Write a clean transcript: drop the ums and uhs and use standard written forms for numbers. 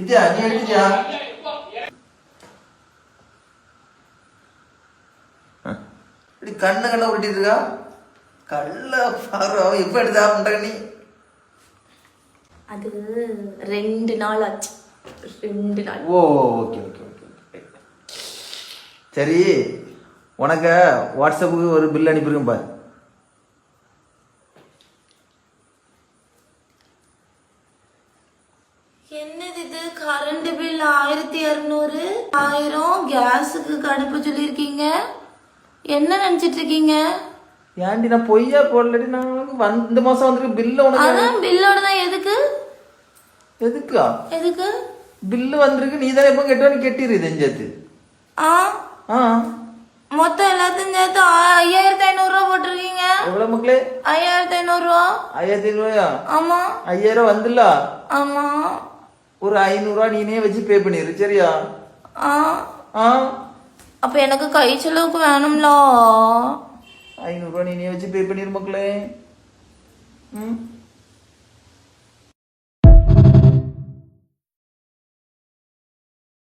வித்யா நீ எடுத்துட்டியா? இப்படி கண்ண உருட்டிட்டு இருக்கா. கல்ல பாரு எப்ப எடுத்தா முண்டகண்ணி? அது 2 நாள் ஆச்சு. 2 நாள். ஓ ஓகே ஓகே ஓகே. சரி உனக்கு வாட்ஸ்அப்புக்கு ஒரு பில் அனுப்பியிருக்கேன் பாரு. என்னது இது? கரண்ட் பில் 1200, 1000 கேஸுக்கு கடுப்பு சொல்லியிருக்கீங்க. என்ன நினைச்சிட்டு இருக்கீங்க? ஏன்டி நான் பொய்யா போடலடி. நான் இந்த மாசம் வந்துருக்கு பில்லு உனக்கு. அதான் பில்லோட தான். எதுக்கு எதுக்கா? எதுக்கு பில்லு வந்திருக்கு. நீ தானே எப்போ கேட்டோ நீ கெட்டிரு தெரிஞ்சது. மொத்தம் எல்லாத்தையும் சேர்த்து 5500 ரூபா போட்டிருக்கீங்க. எவ்வளவு மக்களே? 5500 ரூபா. 5500? ஆமா. 5000 வந்துல. ஆமா. ஒரு 500 ரூபா நீனே வச்சு பே பண்ணிரு சரியா? அப்ப எனக்கு கை செலவுக்கு வேணும்ல. 500 ரூபா நீனே வச்சு பே பண்ணிரு மக்களே.